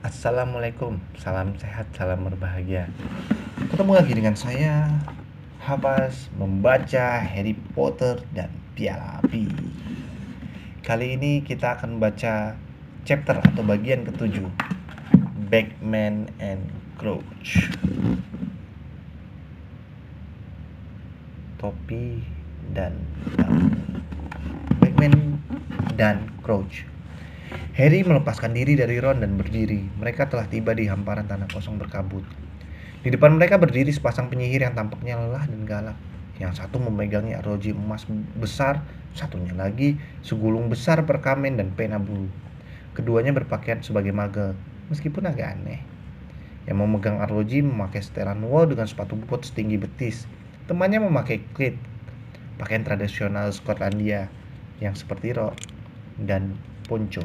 Assalamualaikum, salam sehat, salam berbahagia. Ketemu lagi dengan saya, Habas, membaca Harry Potter dan Piala Api. Kali ini kita akan baca chapter atau bagian ketujuh, Bagman and Crouch. Topi dan Bagman dan Crouch. Harry melepaskan diri dari Ron dan berdiri. Mereka telah tiba di hamparan tanah kosong berkabut. Di depan mereka berdiri sepasang penyihir yang tampaknya lelah dan galak. Yang satu memegangi arloji emas besar, satunya lagi segulung besar perkamen dan pena bulu. Keduanya berpakaian sebagai mage, meskipun agak aneh. Yang memegang arloji memakai setelan wool dengan sepatu bot setinggi betis. Temannya memakai kilt, pakaian tradisional Skotlandia yang seperti rok dan poncho.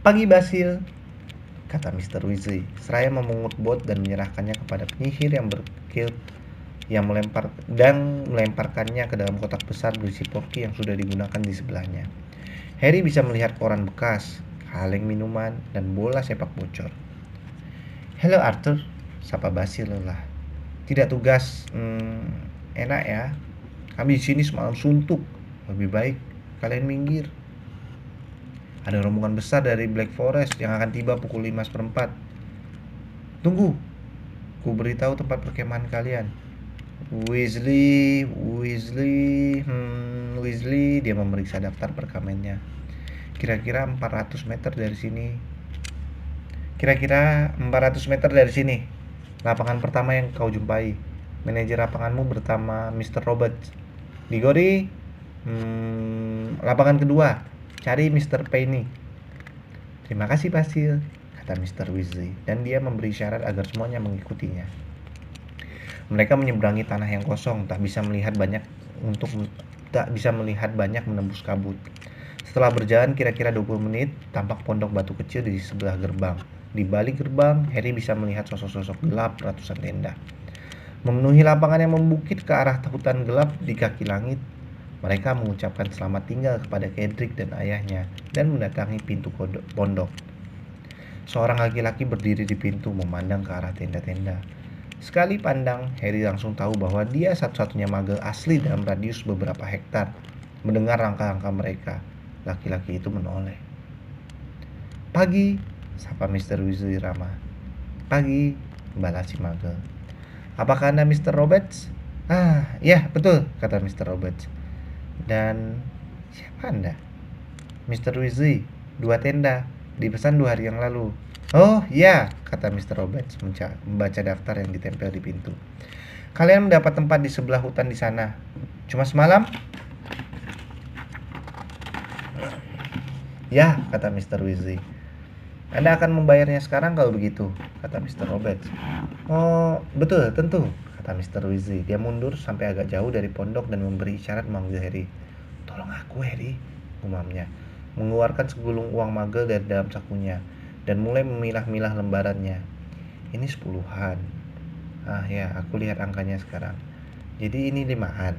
"Pagi Basil," kata Mr. Weasley, seraya memungut bot dan menyerahkannya kepada penyihir yang berkilt yang melemparkannya ke dalam kotak besar berisi porki yang sudah digunakan di sebelahnya. Harry bisa melihat koran bekas, kaleng minuman, dan bola sepak bocor. "Halo Arthur," sapa Basil lelah. "Tidak tugas, enak ya. Kami di sini semalam suntuk. Lebih baik kalian minggir. Ada rombongan besar dari Black Forest yang akan tiba pukul 5:04. Tunggu, ku beritahu tempat perkemahan kalian." Weasley, dia memeriksa daftar perkamennya. Kira-kira 400 meter dari sini. Lapangan pertama yang kau jumpai. Manajer lapanganmu bernama Mr. Roberts. Diggory, lapangan kedua. Cari Mr. Payne. "Terima kasih, Basil," kata Mr. Weasley, dan dia memberi syarat agar semuanya mengikutinya. Mereka menyeberangi tanah yang kosong, tak bisa melihat banyak menembus kabut. Setelah berjalan kira-kira 20 menit, tampak pondok batu kecil di sebelah gerbang. Di balik gerbang, Harry bisa melihat sosok-sosok gelap ratusan tenda memenuhi lapangan yang membukit ke arah hutan gelap di kaki langit. Mereka mengucapkan selamat tinggal kepada Cedric dan ayahnya dan mendatangi pintu pondok. Seorang laki-laki berdiri di pintu memandang ke arah tenda-tenda. Sekali pandang, Harry langsung tahu bahwa dia satu-satunya mage asli dalam radius beberapa hektar. Mendengar langkah-langkah mereka, laki-laki itu menoleh. "Pagi," sapa Mr. Weasley ramah. "Pagi," balas si mage. "Apakah Anda Mr. Roberts?" "Ah, ya, betul," kata Mr. Roberts. "Dan siapa Anda?" "Mr. Weasley, 2 tenda, dipesan 2 hari yang lalu." "Oh, ya," kata Mr. Roberts membaca daftar yang ditempel di pintu. "Kalian mendapat tempat di sebelah hutan di sana. Cuma semalam?" "Ya," kata Mr. Weasley. "Anda akan membayarnya sekarang kalau begitu," kata Mr. Roberts. "Oh, betul, tentu," kata Mr. Weasley. Dia mundur sampai agak jauh dari pondok dan memberi isyarat memanggil Harry. "Tolong aku, Harry," gumamnya, mengeluarkan segulung uang mage dari dalam sakunya dan mulai memilah-milah lembarannya. "Ini 10-an. Ah ya, aku lihat angkanya sekarang. Jadi ini 5-an.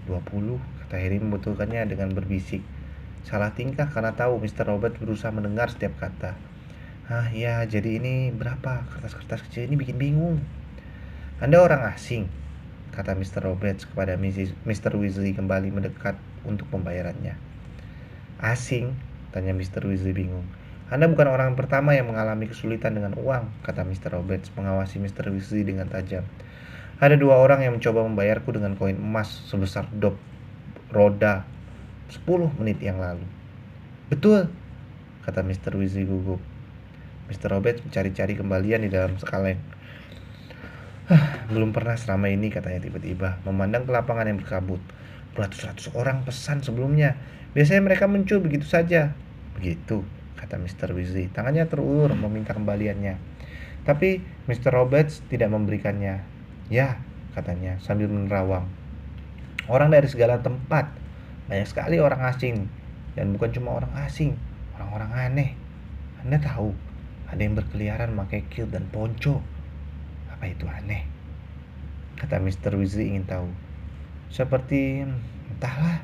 20, kata Harry membetulkannya dengan berbisik. Salah tingkah karena tahu Mr. Robert berusaha mendengar setiap kata. "Ah ya, jadi ini berapa? Kertas-kertas kecil ini bikin bingung." "Anda orang asing," kata Mr. Roberts kepada Mr. Weasley kembali mendekat untuk pembayarannya. "Asing?" tanya Mr. Weasley bingung. "Anda bukan orang pertama yang mengalami kesulitan dengan uang," kata Mr. Roberts mengawasi Mr. Weasley dengan tajam. "Ada 2 orang yang mencoba membayarku dengan koin emas sebesar dop roda 10 menit yang lalu." "Betul," kata Mr. Weasley gugup. Mr. Roberts mencari-cari kembalian di dalam kaleng. "Belum pernah selama ini," katanya tiba-tiba, memandang ke lapangan yang berkabut. "Beratus-ratus orang pesan sebelumnya. Biasanya mereka muncul begitu saja." "Begitu," kata Mr. Weasley. Tangannya terulur meminta kembaliannya. Tapi Mr. Roberts tidak memberikannya. "Ya," katanya sambil menerawang. "Orang dari segala tempat. Banyak sekali orang asing. Dan bukan cuma orang asing, orang-orang aneh. Anda tahu, ada yang berkeliaran memakai kilt dan poncho. Apa itu aneh?" kata Mr. Weasley ingin tahu. "Seperti, entahlah.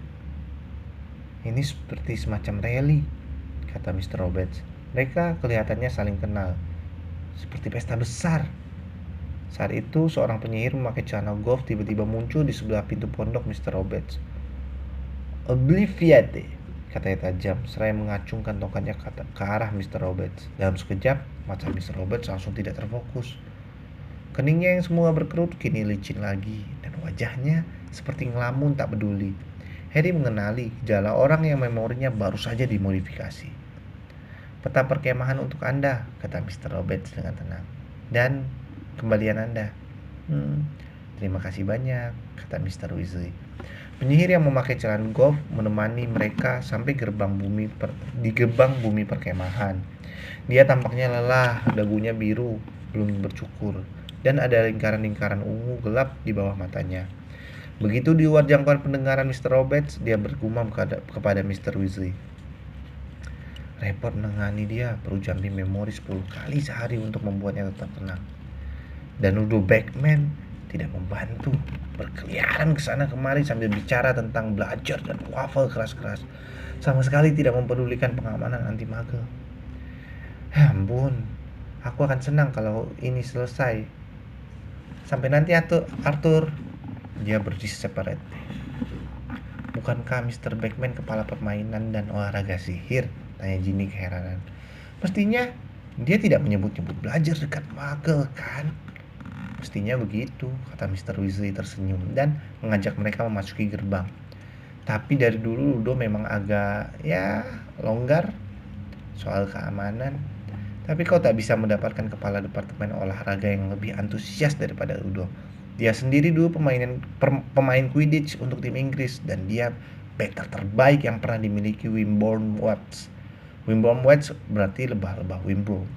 Ini seperti semacam rally," kata Mr. Roberts. Mereka kelihatannya saling kenal, seperti pesta besar. Saat itu, seorang penyihir memakai celana golf tiba-tiba muncul di sebelah pintu pondok Mr. Roberts. "Obliviate," katanya tajam, seraya mengacungkan tongkatnya ke arah Mr. Roberts. Dalam sekejap, mata Mr. Roberts langsung tidak terfokus. Keningnya yang semua berkerut kini licin lagi, dan wajahnya seperti ngelamun tak peduli. Harry mengenali gejala orang yang memorinya baru saja dimodifikasi. "Peta perkemahan untuk Anda," kata Mr. Roberts dengan tenang. "Dan kembalian Anda." Terima kasih banyak," kata Mr. Weasley. Penyihir yang memakai celana golf menemani mereka sampai di gerbang bumi perkemahan. Dia tampaknya lelah, dagunya biru, belum bercukur, dan ada lingkaran-lingkaran ungu gelap di bawah matanya. Begitu di luar jangkauan pendengaran Mr. Roberts, dia bergumam kepada Mr. Weasley. "Repot menangani dia, perlu jumping memori 10 kali sehari untuk membuatnya tetap tenang. Dan Ludo Bagman tidak membantu, berkeliaran ke sana kemari sambil bicara tentang belajar dan waffle keras-keras. Sama sekali tidak mempedulikan pengamanan anti mage. Ya ampun, aku akan senang kalau ini selesai. Sampai nanti Arthur," dia berdiri separate. "Bukankah Mr. Bagman kepala permainan dan olahraga sihir?" tanya Ginny keheranan. "Mestinya dia tidak menyebut-nyebut belajar dekat mage, kan?" "Mestinya begitu," kata Mr. Weasley tersenyum dan mengajak mereka memasuki gerbang. "Tapi dari dulu Ludo memang agak, longgar soal keamanan. Tapi kau tak bisa mendapatkan kepala departemen olahraga yang lebih antusias daripada Ludo. Dia sendiri dulu pemain Quidditch untuk tim Inggris, dan dia backer terbaik yang pernah dimiliki Wimborne Watts. Wimborne Watts berarti lebah-lebah Wimbledon."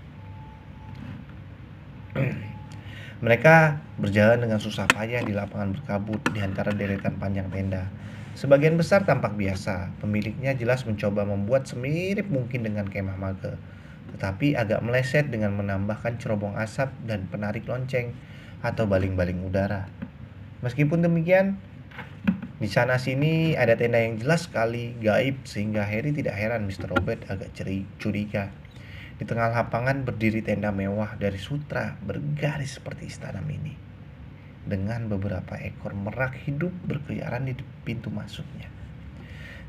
Mereka berjalan dengan susah payah di lapangan berkabut di antara deretan panjang tenda. Sebagian besar tampak biasa, pemiliknya jelas mencoba membuat semirip mungkin dengan kemah mage, tetapi agak meleset dengan menambahkan cerobong asap dan penarik lonceng atau baling-baling udara. Meskipun demikian, di sana sini ada tenda yang jelas sekali gaib sehingga Harry tidak heran Mr. Robert agak curiga. Di tengah lapangan berdiri tenda mewah dari sutra bergaris seperti istana mini, dengan beberapa ekor merak hidup berkeliaran di pintu masuknya.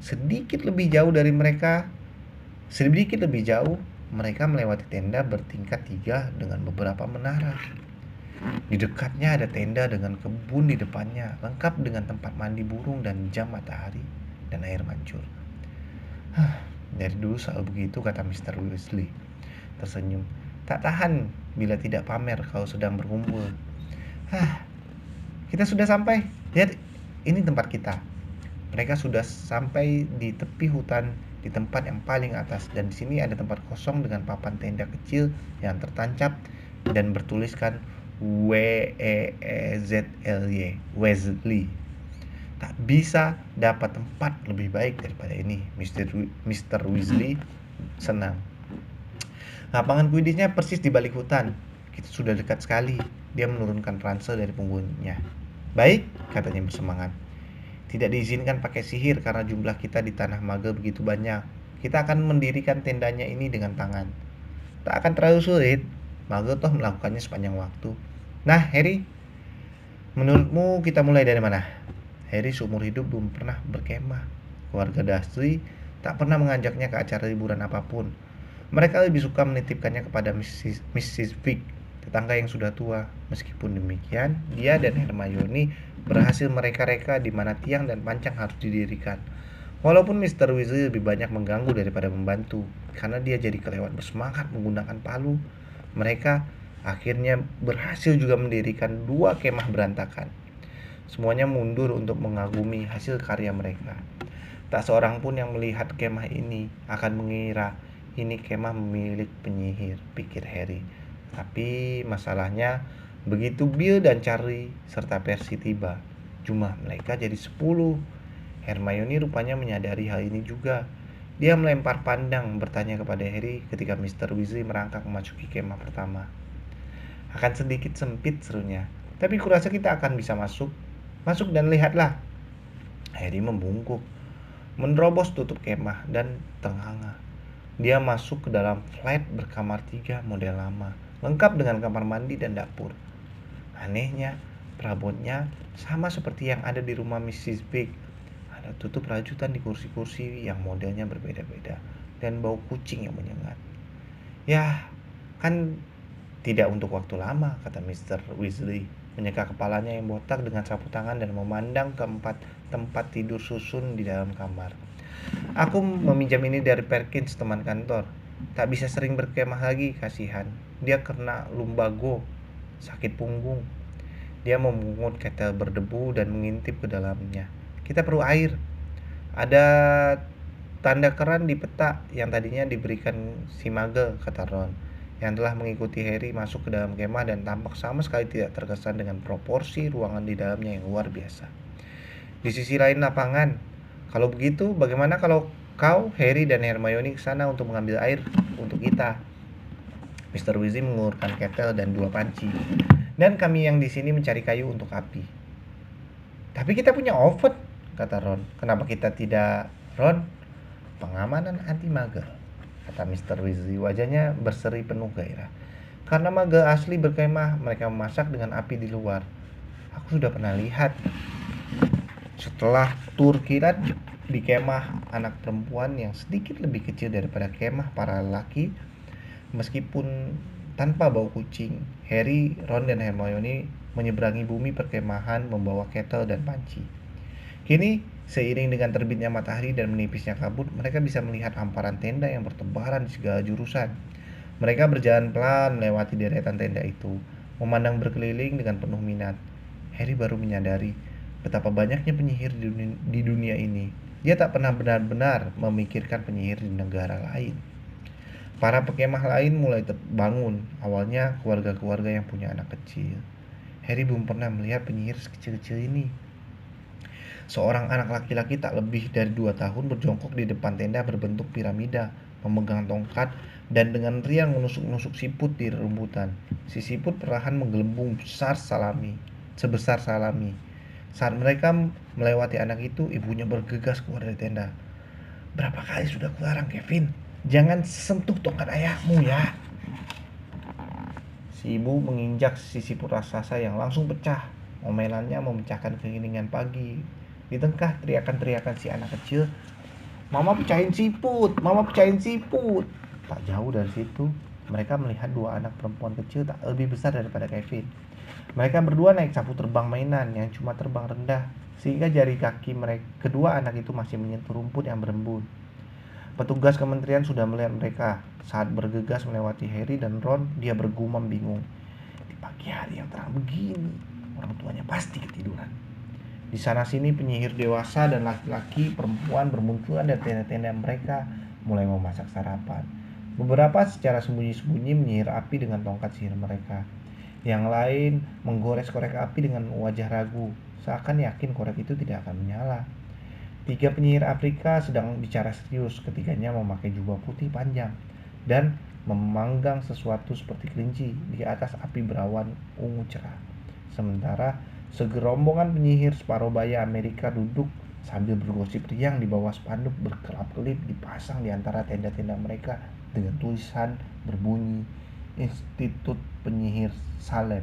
Sedikit lebih jauh, mereka melewati tenda bertingkat 3 dengan beberapa menara. Di dekatnya ada tenda dengan kebun di depannya, lengkap dengan tempat mandi burung dan jam matahari dan air mancur. Dari dulu selalu begitu, kata Mr. Weasley tersenyum. "Tak tahan bila tidak pamer kalau sedang berkumpul." "Kita sudah sampai. Lihat, ini tempat kita." Mereka sudah sampai di tepi hutan di tempat yang paling atas, dan di sini ada tempat kosong dengan papan tenda kecil yang tertancap dan bertuliskan Weezly. Weasley. "Tak bisa dapat tempat lebih baik daripada ini." Mr. Weasley senang. "Lapangan Quidditch-nya persis di balik hutan. Kita sudah dekat sekali." Dia menurunkan ransel dari punggungnya. "Baik," katanya bersemangat. "Tidak diizinkan pakai sihir karena jumlah kita di tanah mage begitu banyak. Kita akan mendirikan tendanya ini dengan tangan. Tak akan terlalu sulit. Mage toh melakukannya sepanjang waktu. Nah, Harry, menurutmu kita mulai dari mana?" Harry seumur hidup belum pernah berkemah. Keluarga Dursley tak pernah mengajaknya ke acara liburan apapun. Mereka lebih suka menitipkannya kepada Mrs. Fig, tetangga yang sudah tua. Meskipun demikian, dia dan Hermione berhasil mereka-reka di mana tiang dan pancang harus didirikan. Walaupun Mr. Weasley lebih banyak mengganggu daripada membantu, karena dia jadi kelewat bersemangat menggunakan palu. Mereka akhirnya berhasil juga mendirikan 2 kemah berantakan. Semuanya mundur untuk mengagumi hasil karya mereka. Tak seorang pun yang melihat kemah ini akan mengira ini kemah milik penyihir, pikir Harry. Tapi masalahnya, begitu Bill dan Charlie serta Percy tiba, jumlah mereka jadi 10. Hermione rupanya menyadari hal ini juga. Dia melempar pandang bertanya kepada Harry ketika Mr. Weasley merangkak memasuki kemah pertama. "Akan sedikit sempit," serunya. "Tapi kurasa kita akan bisa masuk. Masuk dan lihatlah." Harry membungkuk, menerobos tutup kemah dan ternganga. Dia masuk ke dalam flat berkamar 3 model lama, lengkap dengan kamar mandi dan dapur. Anehnya, perabotnya sama seperti yang ada di rumah Mrs. Big. Ada tutup rajutan di kursi-kursi yang modelnya berbeda-beda dan bau kucing yang menyengat. Ya, kan tidak untuk waktu lama, kata Mr. Weasley, menyeka kepalanya yang botak dengan sapu tangan dan memandang ke tempat tidur susun di dalam kamar. Aku meminjam ini dari Perkins, teman kantor. Tak bisa sering berkemah lagi, kasihan. Dia kena lumbago, sakit punggung. Dia memungut ketel berdebu dan mengintip ke dalamnya. Kita perlu air. Ada tanda keran di peta yang tadinya diberikan si Muggle, kata Ron, yang telah mengikuti Harry masuk ke dalam kemah dan tampak sama sekali tidak terkesan dengan proporsi ruangan di dalamnya yang luar biasa. Di sisi lain lapangan. Kalau begitu, bagaimana kalau kau, Harry, dan Hermione ke sana untuk mengambil air untuk kita? Mr. Weasley mengulurkan ketel dan 2 panci. Dan kami yang di sini mencari kayu untuk api. Tapi kita punya oven, kata Ron. Kenapa kita tidak, Ron? Pengamanan anti Muggle, kata Mr. Weasley. Wajahnya berseri penuh gairah. Karena Muggle asli berkemah, mereka memasak dengan api di luar. Aku sudah pernah lihat. Setelah tur kilat di kemah anak perempuan yang sedikit lebih kecil daripada kemah para lelaki, meskipun tanpa bau kucing, Harry, Ron, dan Hermione menyeberangi bumi perkemahan membawa ketel dan panci. Kini, seiring dengan terbitnya matahari dan menipisnya kabut, mereka bisa melihat hamparan tenda yang bertebaran di segala jurusan. Mereka berjalan pelan melewati deretan tenda itu, memandang berkeliling dengan penuh minat. Harry baru menyadari betapa banyaknya penyihir di dunia ini. Dia tak pernah benar-benar memikirkan penyihir di negara lain. Para pekemah lain mulai terbangun, awalnya keluarga-keluarga yang punya anak kecil. Harry belum pernah melihat penyihir sekecil-kecil ini. Seorang anak laki-laki tak lebih dari 2 tahun berjongkok di depan tenda berbentuk piramida, memegang tongkat dan dengan riang menusuk-nusuk siput di rumputan. Si siput perlahan menggelembung sebesar salami. Saat mereka melewati anak itu, ibunya bergegas keluar dari tenda. Berapa kali sudah kularang, Kevin? Jangan sentuh tongkat ayahmu ya. Si ibu menginjak si siput raksasa yang langsung pecah. Omelannya memecahkan keheningan pagi. Di tengah teriakan-teriakan si anak kecil, Mama pecahin siput, Mama pecahin siput. Tak jauh dari situ, mereka melihat 2 anak perempuan kecil tak lebih besar daripada Kevin. Mereka berdua naik sapu terbang mainan yang cuma terbang rendah, sehingga jari kaki mereka, kedua anak itu masih menyentuh rumput yang berembun. Petugas kementerian sudah melihat mereka. Saat bergegas melewati Harry dan Ron, dia bergumam bingung. Di pagi hari yang terang begini, orang tuanya pasti ketiduran. Di sana-sini penyihir dewasa dan laki-laki perempuan bermunculan dari tenda-tenda mereka mulai memasak sarapan. Beberapa secara sembunyi-sembunyi menyihir api dengan tongkat sihir mereka. Yang lain menggores korek api dengan wajah ragu, seakan yakin korek itu tidak akan menyala. 3 penyihir Afrika sedang bicara serius. Ketiganya memakai jubah putih panjang dan memanggang sesuatu seperti kelinci di atas api berawan ungu cerah. Sementara segerombongan penyihir separuh baya Amerika duduk sambil bergosip riang di bawah spanduk berkelap-kelip dipasang di antara tenda-tenda mereka dengan tulisan berbunyi Institut Penyihir Salem.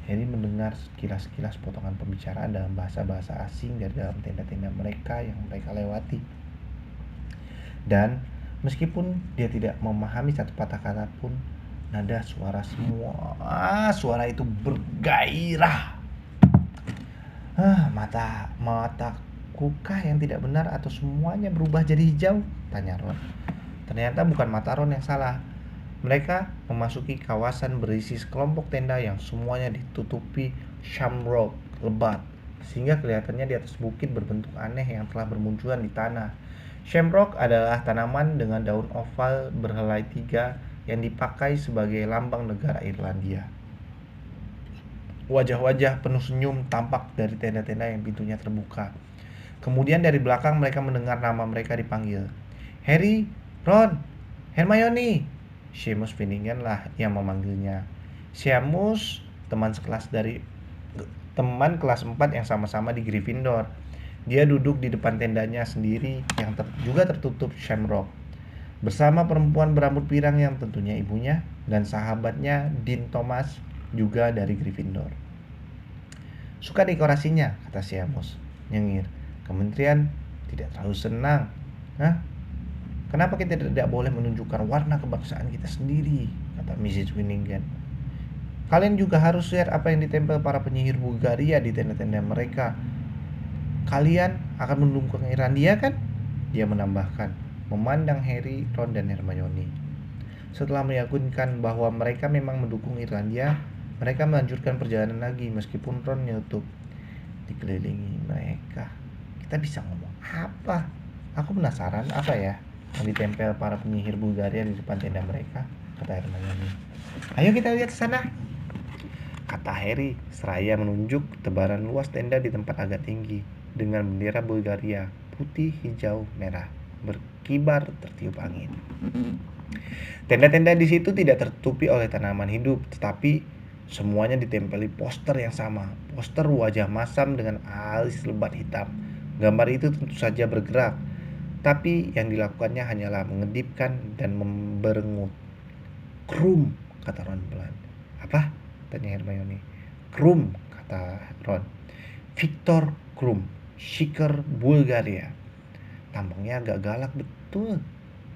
Harry mendengar sekilas-kilas potongan pembicaraan dalam bahasa-bahasa asing dari dalam tenda-tenda mereka yang mereka lewati. Dan meskipun dia tidak memahami satu patah kata pun, nada suara itu bergairah. Matakukah yang tidak benar atau semuanya berubah jadi hijau? Tanya Ron. Ternyata bukan mata Ron yang salah. Mereka memasuki kawasan berisi sekelompok tenda yang semuanya ditutupi shamrock lebat, sehingga kelihatannya di atas bukit berbentuk aneh yang telah bermunculan di tanah. Shamrock adalah tanaman dengan daun oval berhelai 3 yang dipakai sebagai lambang negara Irlandia. Wajah-wajah penuh senyum tampak dari tenda-tenda yang pintunya terbuka. Kemudian dari belakang mereka mendengar nama mereka dipanggil. Harry, Ron, Hermione. Seamus Finnegan lah yang memanggilnya. Seamus, teman kelas 4 yang sama-sama di Gryffindor. Dia duduk di depan tendanya sendiri yang juga tertutup shamrock. bersama perempuan berambut pirang yang tentunya ibunya dan sahabatnya Dean Thomas juga dari Gryffindor. Suka dekorasinya, kata Seamus, nyengir. Kementerian tidak terlalu senang. Hah? Kenapa kita tidak boleh menunjukkan warna kebangsaan kita sendiri, kata Mrs. Winningham. Kalian juga harus lihat apa yang ditempel para penyihir Bulgaria di tenda-tenda mereka. Kalian akan mendukung Irlandia kan? Dia menambahkan, memandang Harry, Ron, dan Hermione. Setelah meyakinkan bahwa mereka memang mendukung Irlandia, mereka melanjutkan perjalanan lagi meskipun Ron nyeletuk. Dikelilingi mereka. Kita bisa ngomong apa? Aku penasaran apa ya yang ditempel para penyihir Bulgaria di depan tenda mereka, kata Hermione. Ayo kita lihat ke sana, kata Harry seraya menunjuk tebaran luas tenda di tempat agak tinggi dengan bendera Bulgaria putih, hijau, merah berkibar tertiup angin. Tenda-tenda di situ tidak tertutupi oleh tanaman hidup, tetapi semuanya ditempeli poster yang sama, poster wajah masam dengan alis lebat hitam. Gambar itu tentu saja bergerak, tapi yang dilakukannya hanyalah mengedipkan dan memberengut. Krum, kata Ron pelan. Apa? Tanya Hermione. Krum, kata Ron. Victor Krum, Shiker Bulgaria. Tampangnya agak galak betul,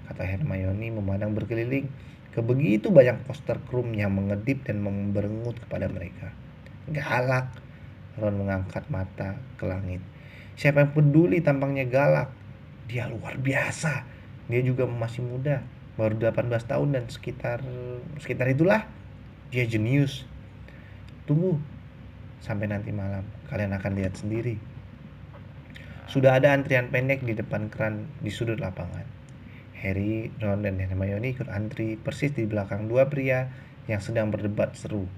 kata Hermione memandang berkeliling ke begitu banyak poster Krum yang mengedip dan memberengut kepada mereka. Galak, Ron mengangkat mata ke langit. Siapa yang peduli tampangnya galak? Dia luar biasa. Dia juga masih muda, baru 18 tahun dan sekitar itulah. Dia jenius. Tunggu sampai nanti malam, kalian akan lihat sendiri. Sudah ada antrian pendek di depan keran di sudut lapangan. Harry, Ron, dan Hermione ikut antri persis di belakang dua pria yang sedang berdebat seru.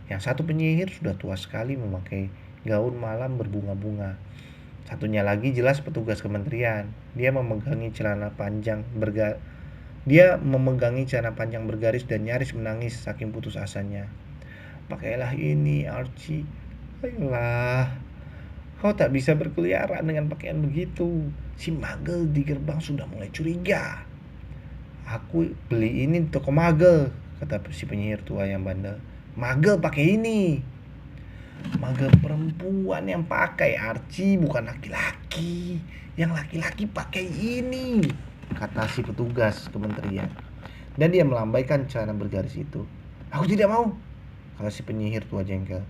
Yang satu penyihir sudah tua sekali memakai gaun malam berbunga-bunga. Satunya lagi jelas petugas kementerian. Dia memegangi celana panjang bergaris dan nyaris menangis saking putus asanya. Pakailah ini, Archie. Ayolah. Kau tak bisa berkeliaran dengan pakaian begitu. Si Muggle di gerbang sudah mulai curiga. Aku beli ini di toko Muggle, kata si penyihir tua yang bandel. Muggle pakai ini. Muggle perempuan yang pakai, Archie, bukan laki-laki. Yang laki-laki pakai ini, kata si petugas kementerian. Dan dia melambaikan celana bergaris itu. Aku tidak mau, kata si penyihir tua jengkel.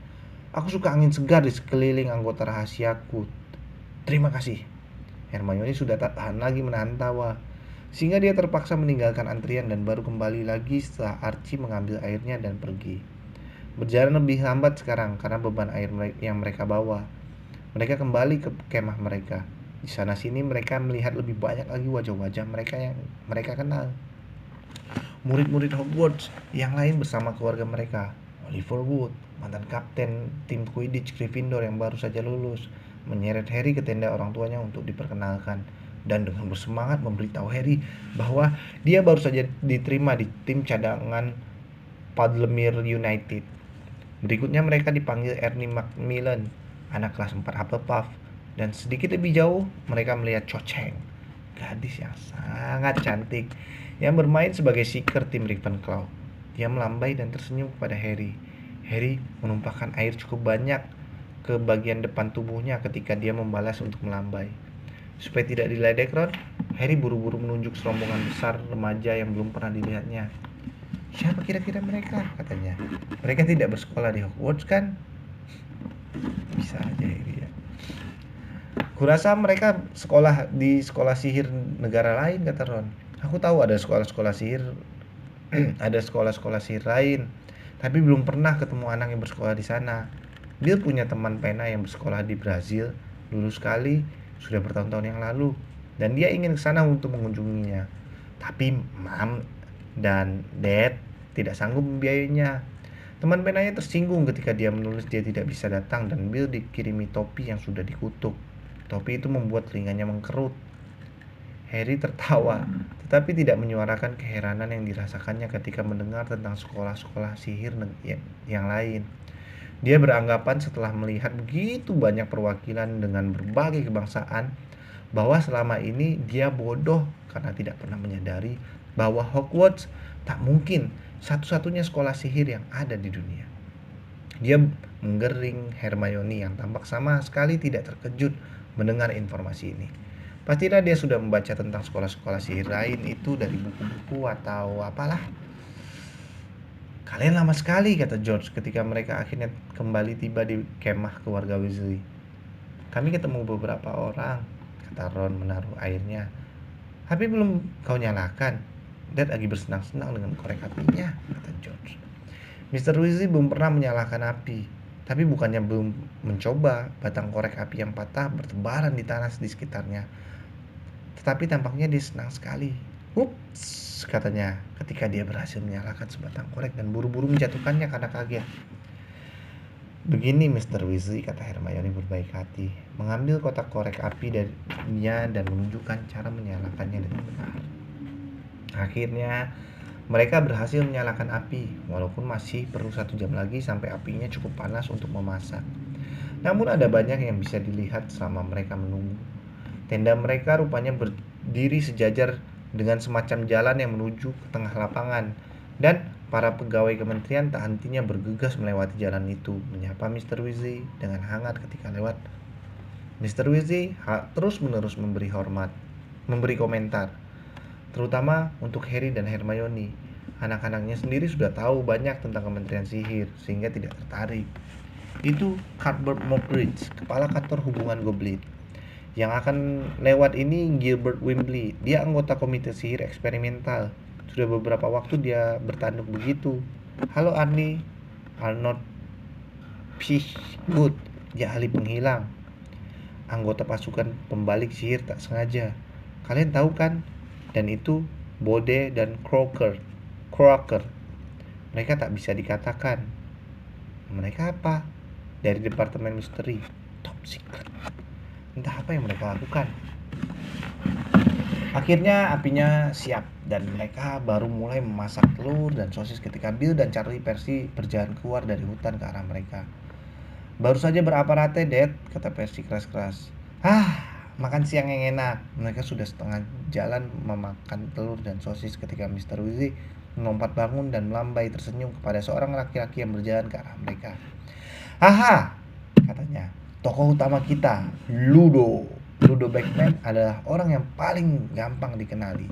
Aku suka angin segar di sekeliling anggota rahasiaku. Terima kasih. Hermione sudah tak tahan lagi menahan tawa, sehingga dia terpaksa meninggalkan antrian dan baru kembali lagi setelah Archie mengambil airnya dan pergi. Berjalan lebih lambat sekarang karena beban air yang mereka bawa. Mereka kembali ke kemah mereka. Di sana sini mereka melihat lebih banyak lagi wajah-wajah mereka yang mereka kenal. Murid-murid Hogwarts yang lain bersama keluarga mereka. Oliver Wood, mantan kapten tim Quidditch Gryffindor yang baru saja lulus, menyeret Harry ke tenda orang tuanya untuk diperkenalkan dan dengan bersemangat memberitahu Harry bahwa dia baru saja diterima di tim cadangan Puddlemere United. Berikutnya mereka dipanggil Ernie Macmillan, anak kelas 4 Hufflepuff, dan sedikit lebih jauh mereka melihat Cho Chang, gadis yang sangat cantik yang bermain sebagai seeker tim Ravenclaw. Dia melambai dan tersenyum kepada Harry. Harry menumpahkan air cukup banyak ke bagian depan tubuhnya ketika dia membalas untuk melambai. Supaya tidak diledek Ron, Harry buru-buru menunjuk serombongan besar remaja yang belum pernah dilihatnya. Siapa kira-kira mereka? Katanya. Mereka tidak bersekolah di Hogwarts kan? Bisa aja Harry ya. Kurasa mereka sekolah di sekolah sihir negara lain, kata Ron. Aku tahu ada sekolah-sekolah sihir ada sekolah-sekolah sihir lain, tapi belum pernah ketemu anak yang bersekolah di sana. Bill punya teman pena yang bersekolah di Brazil dulu sekali, sudah bertahun-tahun yang lalu, dan dia ingin ke sana untuk mengunjunginya. Tapi Mom dan Dad tidak sanggup membiayainya. Teman penanya tersinggung ketika dia menulis dia tidak bisa datang dan Bill dikirimi topi yang sudah dikutuk. Topi itu membuat telinganya mengkerut. Harry tertawa, tetapi tidak menyuarakan keheranan yang dirasakannya ketika mendengar tentang sekolah-sekolah sihir yang lain. Dia beranggapan setelah melihat begitu banyak perwakilan dengan berbagai kebangsaan, bahwa selama ini dia bodoh karena tidak pernah menyadari bahwa Hogwarts tak mungkin satu-satunya sekolah sihir yang ada di dunia. Dia menggering Hermione yang tampak sama sekali tidak terkejut mendengar informasi ini. Pastilah dia sudah membaca tentang sekolah-sekolah sihir lain itu dari buku-buku atau apalah. Kalian lama sekali, kata George ketika mereka akhirnya kembali tiba di kemah keluarga Weasley. Kami ketemu beberapa orang, kata Ron menaruh airnya. Api belum kau nyalakan. Dad lagi bersenang-senang dengan korek apinya, kata George. Mr. Weasley belum pernah menyalakan api, tapi bukannya belum mencoba. Batang korek api yang patah bertebaran di tanah di sekitarnya. Tetapi tampaknya dia senang sekali. Ups, katanya ketika dia berhasil menyalakan sebatang korek dan buru-buru menjatuhkannya karena kaget. Begini Mr. Weasley, kata Hermione berbaik hati, mengambil kotak korek api darinya dan menunjukkan cara menyalakannya dengan benar. Akhirnya mereka berhasil menyalakan api, walaupun masih perlu 1 jam lagi sampai apinya cukup panas untuk memasak. Namun ada banyak yang bisa dilihat selama mereka menunggu. Tenda mereka rupanya berdiri sejajar dengan semacam jalan yang menuju ke tengah lapangan, dan para pegawai kementerian tak hentinya bergegas melewati jalan itu, menyapa Mr. Weasley dengan hangat ketika lewat. Mr. Weasley terus-menerus memberi komentar, terutama untuk Harry dan Hermione. Anak-anaknya sendiri sudah tahu banyak tentang Kementerian Sihir, sehingga tidak tertarik. Itu Cuthbert Mockridge, kepala kantor hubungan Goblin. Yang akan lewat ini Gilbert Wimbley, dia anggota komite sihir eksperimental. Sudah beberapa waktu dia bertanduk begitu. Halo Arnie, Arnold Fishgood, dia ahli penghilang, anggota pasukan pembalik sihir tak sengaja. Kalian tahu kan? Dan itu Bode dan Crocker. Mereka tak bisa dikatakan. Mereka apa? Dari Departemen Misteri. Top secret. Entah apa yang mereka lakukan. Akhirnya apinya siap dan mereka baru mulai memasak telur dan sosis ketika Bill dan Charlie Percy berjalan keluar dari hutan ke arah mereka. Baru saja beraparate, Dad, kata Percy keras-keras. Makan siang yang enak. Mereka sudah setengah jalan memakan telur dan sosis ketika Mr. Weasley melompat bangun dan melambai tersenyum kepada seorang laki-laki yang berjalan ke arah mereka. Haha, katanya. Tokoh utama kita, Ludo Bagman adalah orang yang paling gampang dikenali.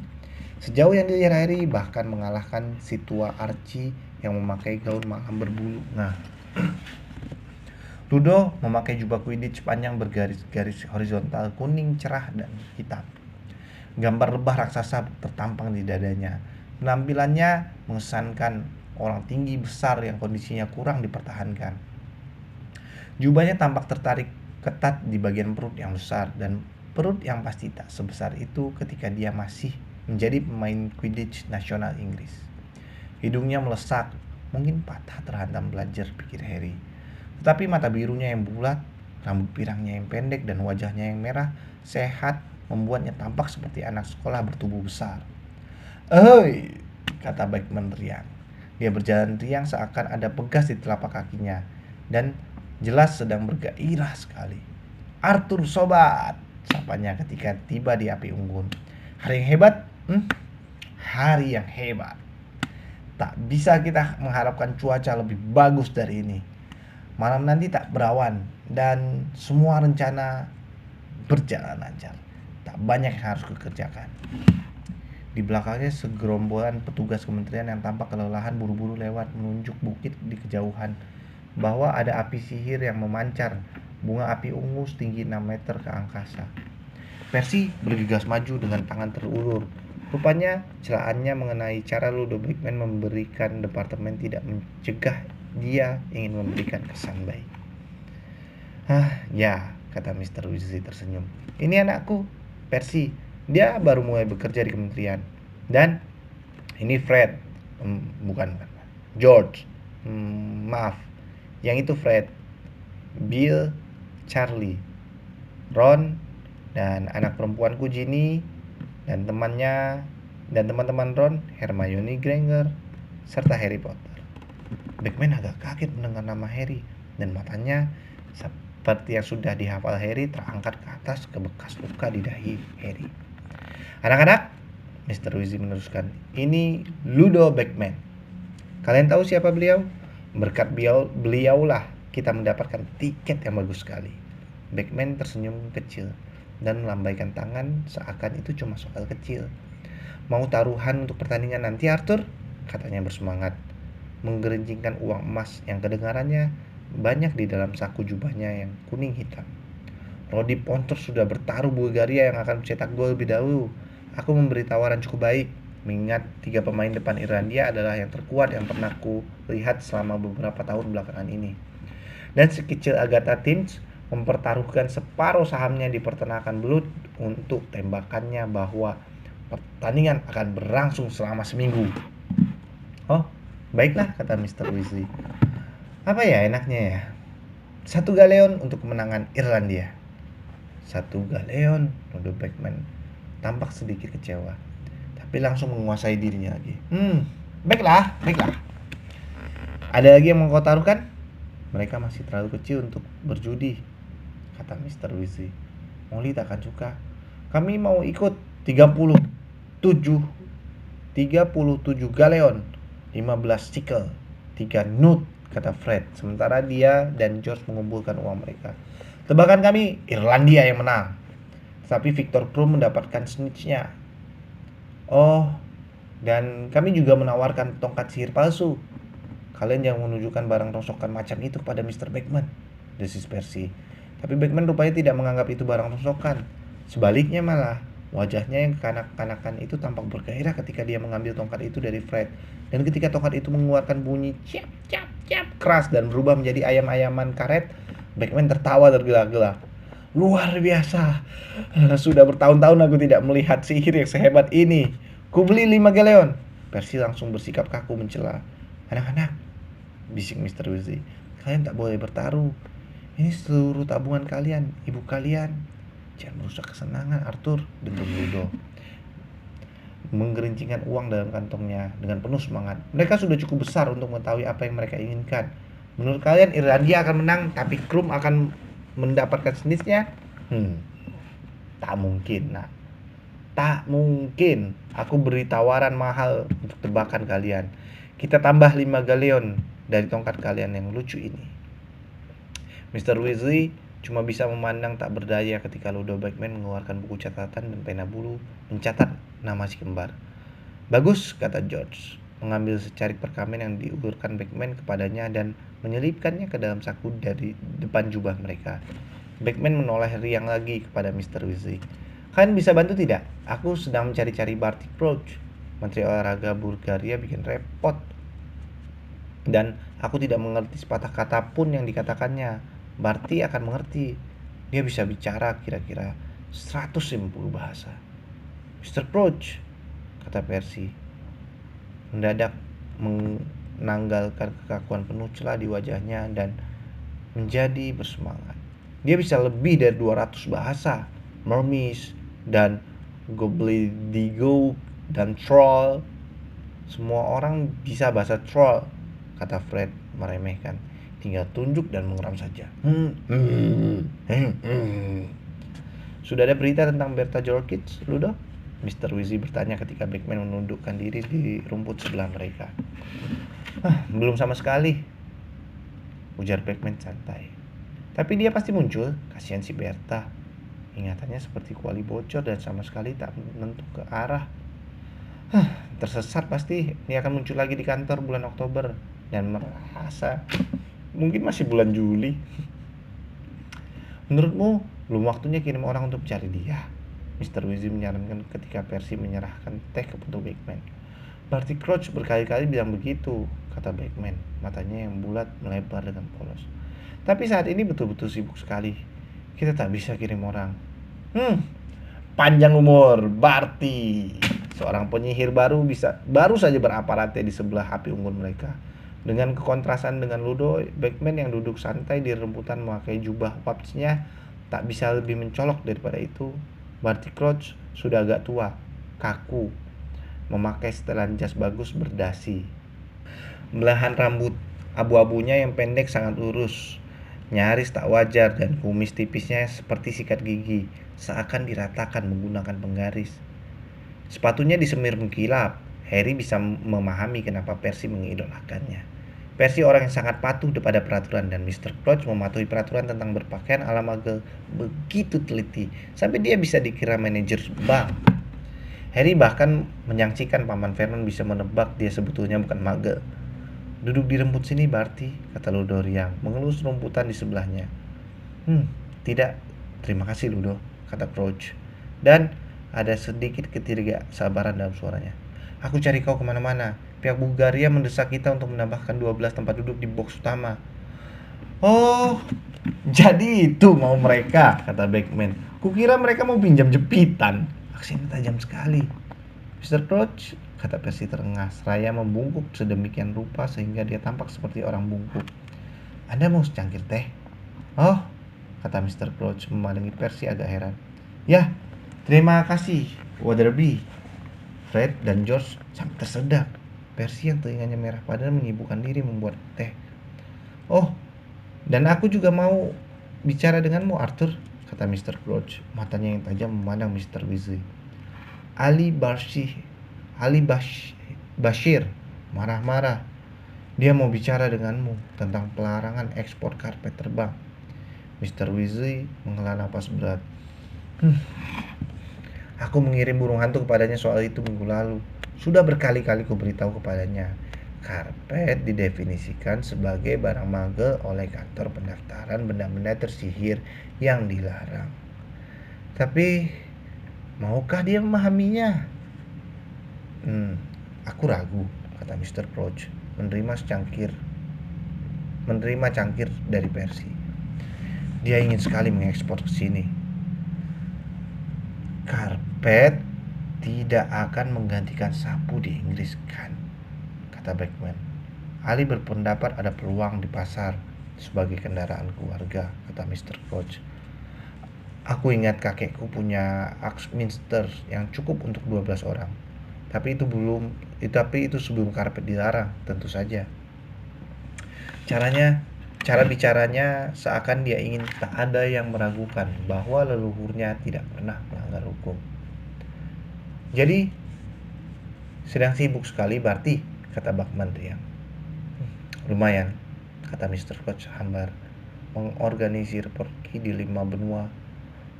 Sejauh yang dilihat Harry, bahkan mengalahkan si tua Archie yang memakai gaun malam berbulu. Ludo memakai jubah Quidditch panjang bergaris-garis horizontal kuning cerah dan hitam. Gambar lebah raksasa tertampang di dadanya. Penampilannya mengesankan orang tinggi besar yang kondisinya kurang dipertahankan. Jubahnya tampak tertarik ketat di bagian perut yang besar, dan perut yang pasti tak sebesar itu ketika dia masih menjadi pemain Quidditch nasional Inggris. Hidungnya melesak, mungkin patah terhantam belajar, pikir Harry. Tetapi mata birunya yang bulat, rambut pirangnya yang pendek, dan wajahnya yang merah sehat membuatnya tampak seperti anak sekolah bertubuh besar. "Ehoi!" kata Bagman riang. Dia berjalan riang seakan ada pegas di telapak kakinya, dan jelas sedang bergairah sekali. "Arthur sobat," sapanya ketika tiba di api unggun. "Hari yang hebat? Hari yang hebat. Tak bisa kita mengharapkan cuaca lebih bagus dari ini. Malam nanti tak berawan dan semua rencana berjalan lancar. Tak banyak yang harus kukerjakan." Di belakangnya segerombolan petugas kementerian yang tampak kelelahan buru-buru lewat menunjuk bukit di kejauhan bahwa ada api sihir yang memancar bunga api ungu setinggi 6 meter ke angkasa. Percy bergegas maju dengan tangan terulur. Rupanya celaannya mengenai cara Ludo Bagman memberikan departemen tidak mencegah dia ingin memberikan kesan baik. Ya, kata Mr. Weasley tersenyum. Ini anakku, Percy. Dia baru mulai bekerja di kementerian. Dan ini Fred. Bukan George. Maaf. Yang itu Fred, Bill, Charlie, Ron, dan anak perempuanku Ginny, dan teman-teman Ron, Hermione Granger, serta Harry Potter. Bagman agak kaget mendengar nama Harry, dan matanya seperti yang sudah dihafal Harry terangkat ke atas ke bekas luka di dahi Harry. "Anak-anak," Mr. Wizzy meneruskan. Ini Ludo Beckman. Kalian tahu siapa beliau? Berkat beliaulah kita mendapatkan tiket yang bagus sekali. Beckman tersenyum kecil dan melambaikan tangan seakan itu cuma soal kecil. Mau taruhan untuk pertandingan nanti, Arthur? Katanya bersemangat, menggerincingkan uang emas yang kedengarannya banyak di dalam saku jubahnya yang kuning hitam. Rodi Pontor sudah bertaruh Bulgaria yang akan mencetak gol lebih dahulu. Aku memberi tawaran cukup baik, mengingat 3 pemain depan Irlandia adalah yang terkuat yang pernah ku lihat selama beberapa tahun belakangan ini. Dan sekecil Agatha Timms mempertaruhkan separuh sahamnya di peternakan belut untuk tembakannya bahwa pertandingan akan berlangsung selama seminggu. Oh, baiklah, kata Mr. Weasley. Apa ya enaknya ya? 1 galeon untuk kemenangan Irlandia. 1 galeon, Ludo Beckman tampak sedikit kecewa, tapi langsung menguasai dirinya lagi. Baiklah. Ada lagi yang mau kau taruhkan? Mereka masih terlalu kecil untuk berjudi, kata Mr. Weasley. Molly tak akan suka. Kami mau ikut 37 galeon, 15 sikel, 3 nut, kata Fred, sementara dia dan George mengumpulkan uang mereka. Tebakan kami, Irlandia yang menang. Tapi Victor Krum mendapatkan snitch-nya. Oh, dan kami juga menawarkan tongkat sihir palsu. Kalian jangan menunjukkan barang rongsokan macam itu kepada Mr. Beckman, desis Percy. Tapi Beckman rupanya tidak menganggap itu barang rongsokan. Sebaliknya malah, wajahnya yang kekanak-kanakan itu tampak bergairah ketika dia mengambil tongkat itu dari Fred. Dan ketika tongkat itu mengeluarkan bunyi cap cap cap keras dan berubah menjadi ayam-ayaman karet, Beckman tertawa tergila-gila. Luar biasa. Sudah bertahun-tahun aku tidak melihat sihir yang sehebat ini. Ku beli 5 galeon. Percy langsung bersikap kaku mencela. Anak-anak, bisik Mr. Weasley, kalian tak boleh bertaruh. Ini seluruh tabungan kalian, ibu kalian. Jangan merusak kesenangan, Arthur, dentum Ludo, menggerincingkan uang dalam kantongnya dengan penuh semangat. Mereka sudah cukup besar untuk mengetahui apa yang mereka inginkan. Menurut kalian Irlandia akan menang, tapi Krum akan mendapatkan snitch-nya? Tak mungkin, nak. Tak mungkin. Aku beri tawaran mahal untuk tebakan kalian. Kita tambah 5 galeon dari tongkat kalian yang lucu ini. Mr. Weasley cuma bisa memandang tak berdaya ketika Ludo Beckman mengeluarkan buku catatan dan pena bulu mencatat nama si kembar. Bagus, kata George, mengambil secarik perkamen yang diulurkan Beckman kepadanya dan menyelipkannya ke dalam saku dari depan jubah mereka. Beckman menoleh riang lagi kepada Mr. Weasley. Kalian bisa bantu tidak? Aku sedang mencari-cari Barty Crouch. Menteri olahraga Bulgaria bikin repot. Dan aku tidak mengerti sepatah kata pun yang dikatakannya. Barty akan mengerti. Dia bisa bicara kira-kira 150 bahasa. Mr. Crouch, kata Percy, mendadak menanggalkan kekakuan penuh celah di wajahnya dan menjadi bersemangat. Dia bisa lebih dari 200 bahasa. Mermis dan Gobbledygook dan troll. Semua orang bisa bahasa troll, kata Fred meremehkan. Tinggal tunjuk dan mengeram saja. Sudah ada berita tentang Berta Jorkins, Ludo? Mr. Weasley bertanya ketika Beckman menundukkan diri di rumput sebelah mereka. Belum sama sekali, ujar Beckman santai. Tapi dia pasti muncul, kasihan si Berta. Ingatannya seperti kuali bocor dan sama sekali tak menentu ke arah. Tersesat pasti. Dia akan muncul lagi di kantor bulan Oktober dan merasa mungkin masih bulan Juli. Menurutmu belum waktunya kirim orang untuk mencari dia? Mr. Weasley menyarankan ketika Percy menyerahkan teh kepada Beckman. Barty Crouch berkali-kali bilang begitu, kata Beckman, matanya yang bulat melebar dengan polos. Tapi saat ini betul-betul sibuk sekali. Kita tak bisa kirim orang. Panjang umur, Barty. Seorang penyihir baru saja beraparate di sebelah api unggun mereka. Dengan kekontrasan dengan Ludo Beckman yang duduk santai di rembutan memakai jubah waps-nya tak bisa lebih mencolok daripada itu. Barty Crouch sudah agak tua, kaku, memakai setelan jas bagus berdasi. Belahan rambut abu-abunya yang pendek sangat lurus, nyaris tak wajar, dan kumis tipisnya seperti sikat gigi, seakan diratakan menggunakan penggaris. Sepatunya disemir mengkilap. Harry bisa memahami kenapa Percy mengidolakannya. Percy orang yang sangat patuh pada peraturan dan Mr. Crouch mematuhi peraturan tentang berpakaian ala mage begitu teliti sampai dia bisa dikira manajer bank. Harry bahkan menyangsikan Paman Vernon bisa menebak dia sebetulnya bukan mage. Duduk di rumput sini, Barty, kata Ludo riang, mengelus rumputan di sebelahnya. Tidak, terima kasih Ludo, kata Crouch. Dan ada sedikit ketidaksabaran dalam suaranya. Aku cari kau kemana-mana. Pihak Bulgaria mendesak kita untuk menambahkan 12 tempat duduk di box utama. Oh, jadi itu mau mereka, kata Beckman. Kukira mereka mau pinjam jepitan. Aksinya tajam sekali. Mr. Crouch, kata Percy terengah, seraya membungkuk sedemikian rupa sehingga dia tampak seperti orang bungkuk. Anda mau secangkir teh? Oh, kata Mr. Crouch memandangi Percy agak heran. Ya, terima kasih, Waterby. Fred dan George sampai tersedak. Percy yang telinganya merah padahal menyibukkan diri membuat teh. Oh, dan aku juga mau bicara denganmu, Arthur, kata Mr. Crouch, matanya yang tajam memandang Mr. Weasley. Ali Bashir marah-marah. Dia mau bicara denganmu tentang pelarangan ekspor karpet terbang. Mr. Weasley menghela napas berat. Aku mengirim burung hantu kepadanya soal itu minggu lalu. Sudah berkali-kali kuberitahu kepadanya. Karpet didefinisikan sebagai barang mage oleh kantor pendaftaran benda-benda tersihir yang dilarang. Tapi maukah dia memahaminya? Aku ragu, kata Mr. Crouch, menerima cangkir dari Percy. Dia ingin sekali mengekspor ke sini. Karpet tidak akan menggantikan sapu di Inggris, kan? Kata Beckman. Ali berpendapat ada peluang di pasar sebagai kendaraan keluarga, kata Mr. Crouch. Aku ingat kakekku punya Axminster yang cukup untuk 12 orang. Tapi itu sebelum karpet dilarang, tentu saja. Cara bicaranya seakan dia ingin tak ada yang meragukan bahwa leluhurnya tidak pernah melanggar hukum. Jadi, sedang sibuk sekali, Barty, kata Bachman riang. Lumayan, kata Mr. Crouch hambar. Mengorganisir pergi di 5 benua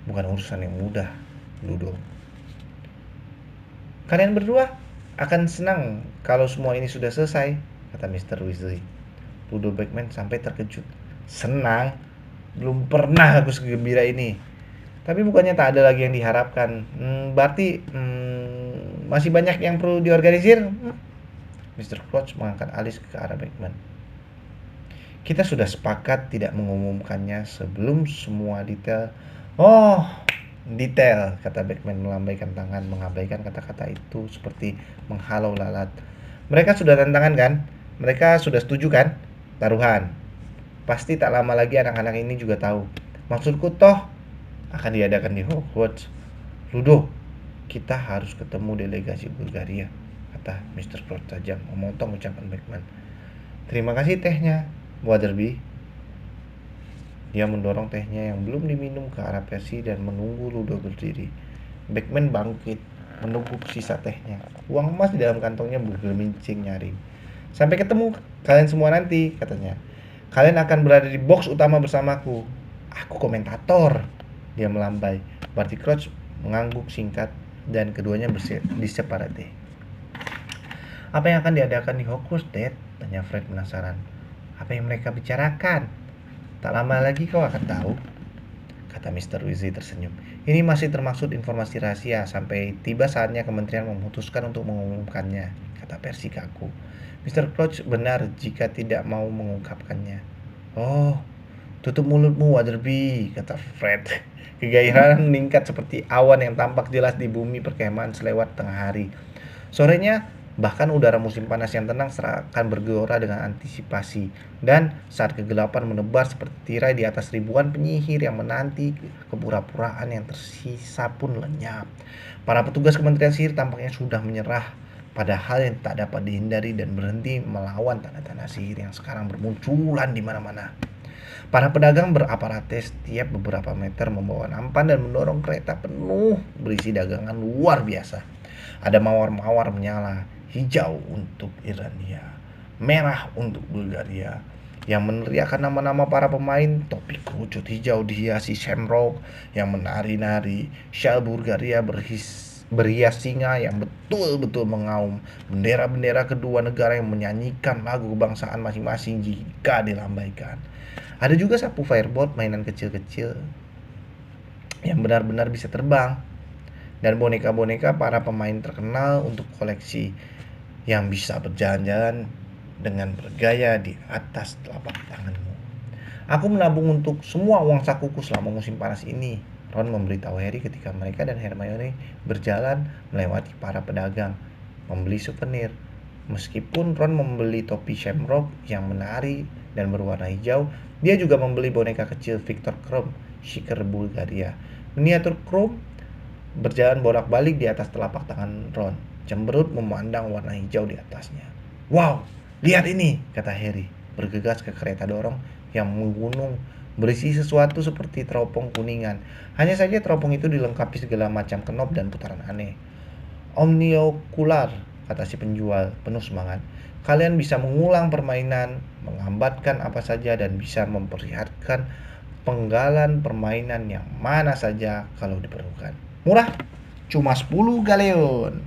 bukan urusan yang mudah, Ludo. Kalian berdua akan senang kalau semua ini sudah selesai, kata Mr. Weasley. Ludo Beckman sampai terkejut. Senang? Belum pernah aku segembira ini. Tapi bukannya tak ada lagi yang diharapkan. Berarti masih banyak yang perlu diorganisir? Mr. Crouch mengangkat alis ke arah Beckman. Kita sudah sepakat tidak mengumumkannya sebelum semua detail. Oh, detail, kata Beckman melambaikan tangan, mengabaikan kata-kata itu seperti menghalau lalat. Mereka sudah tantangan kan? Mereka sudah setuju kan? Taruhan. Pasti tak lama lagi anak-anak ini juga tahu. Maksudku toh akan diadakan di Hogwarts. Ludo, kita harus ketemu delegasi Bulgaria, kata Mr. Crouch tajam, memotong ucapan Beckman. Terima kasih tehnya, Waterby. Dia mendorong tehnya yang belum diminum ke arah Percy dan menunggu Ludo berdiri. Beckman bangkit, meneguk sisa tehnya. Uang emas di dalam kantongnya bergelincing nyaring. Sampai ketemu kalian semua nanti, katanya. Kalian akan berada di box utama bersamaku. Aku komentator. Dia melambai. Barty Crouch mengangguk singkat dan keduanya diseparate. Apa yang akan diadakan di Hogwarts, Dad? Tanya Fred penasaran. Apa yang mereka bicarakan? Tak lama lagi kau akan tahu, kata Mr. Weasley tersenyum. Ini masih termaksud informasi rahasia sampai tiba saatnya kementerian memutuskan untuk mengumumkannya, kata Percy kaku. Mr. Crouch benar jika tidak mau mengungkapkannya. Oh, tutup mulutmu, Waterby, kata Fred. Kegairahan meningkat seperti awan yang tampak jelas di bumi perkemahan selewat tengah hari. Sorenya, bahkan udara musim panas yang tenang seakan bergelora dengan antisipasi. Dan saat kegelapan menebar seperti tirai di atas ribuan penyihir yang menanti kepura-puraan yang tersisa pun lenyap. Para petugas Kementerian Sihir tampaknya sudah menyerah pada hal yang tak dapat dihindari dan berhenti melawan tanda-tanda sihir yang sekarang bermunculan di mana-mana. Para pedagang beraparates setiap beberapa meter membawa nampan dan mendorong kereta penuh berisi dagangan luar biasa. Ada mawar-mawar menyala, hijau untuk Irlandia, merah untuk Bulgaria. Yang meneriakan nama-nama para pemain, topi kerucut hijau dihiasi shamrock yang menari-nari, syal Bulgaria berhias singa yang betul-betul mengaum, bendera-bendera kedua negara yang menyanyikan lagu kebangsaan masing-masing jika dilambaikan. Ada juga sapu firebolt, mainan kecil-kecil yang benar-benar bisa terbang, dan boneka-boneka para pemain terkenal untuk koleksi yang bisa berjalan-jalan dengan bergaya di atas telapak tanganmu. Aku menabung untuk semua uang sakuku selama musim panas ini, Ron memberitahu Harry ketika mereka dan Hermione berjalan melewati para pedagang membeli souvenir. Meskipun Ron membeli topi shamrock yang menari dan berwarna hijau, dia juga membeli boneka kecil Victor Krum, Shaker Bulgaria. Miniatur Krum berjalan bolak-balik di atas telapak tangan Ron, cemberut memandang warna hijau di atasnya. "Wow, lihat ini," kata Harry, bergegas ke kereta dorong yang menggunung berisi sesuatu seperti teropong kuningan. Hanya saja teropong itu dilengkapi segala macam kenop dan putaran aneh. "Omniokular," kata si penjual penuh semangat. "Kalian bisa mengulang permainan, menghambatkan apa saja, dan bisa memperlihatkan penggalan permainan yang mana saja kalau diperlukan. Murah, cuma 10 galeon."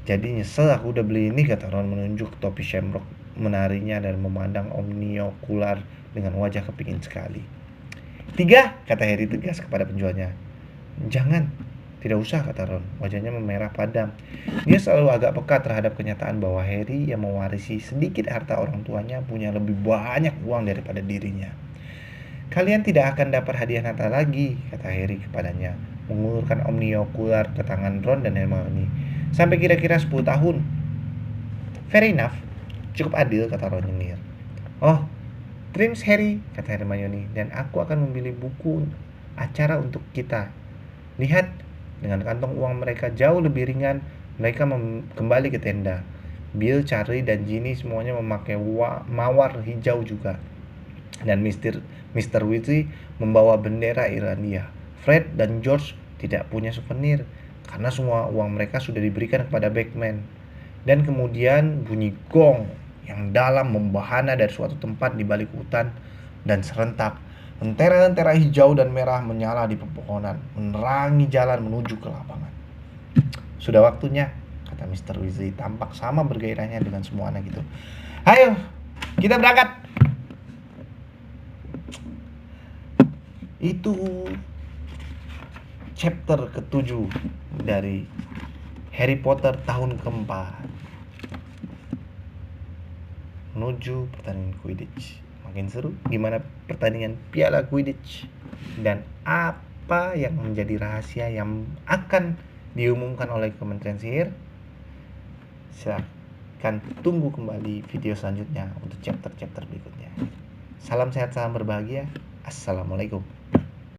"Jadi nyesel aku udah beli ini," kata Ron menunjuk topi shamrock menarinya dan memandang Omniokular dengan wajah kepingin sekali. "3," kata Harry tegas kepada penjualnya. "Jangan, tidak usah," kata Ron, wajahnya memerah padam. Dia selalu agak peka terhadap kenyataan bahwa Harry yang mewarisi sedikit harta orang tuanya punya lebih banyak uang daripada dirinya. "Kalian tidak akan dapat hadiah Natal lagi," kata Harry kepadanya, mengulurkan Omniokular ke tangan Ron dan Hermione. "Sampai kira-kira 10 tahun. "Fair enough, cukup adil," kata Ron nyengir. "Oh, Dreams Harry," kata Hermione, "dan aku akan memilih buku acara untuk kita. Lihat, dengan kantong uang mereka jauh lebih ringan, mereka kembali ke tenda. Bill, Charlie, dan Ginny semuanya memakai mawar hijau juga. Dan Mr. Weasley membawa bendera Irlandia. Fred dan George tidak punya souvenir, karena semua uang mereka sudah diberikan kepada Bagman." Dan kemudian bunyi gong yang dalam membahana dari suatu tempat di balik hutan, dan serentak lentera-lentera hijau dan merah menyala di pepohonan, menerangi jalan menuju ke lapangan. "Sudah waktunya," kata Mr. Weasley, tampak sama bergairahnya dengan semua anak itu. "Ayo, kita berangkat." Itu chapter ke-7 dari Harry Potter tahun keempat menuju pertandingan Quidditch. Makin seru. Gimana pertandingan Piala Quidditch, dan apa yang menjadi rahasia yang akan diumumkan oleh Kementerian Sihir? Silahkan tunggu kembali video selanjutnya untuk chapter-chapter berikutnya. Salam sehat, salam berbahagia. Assalamualaikum.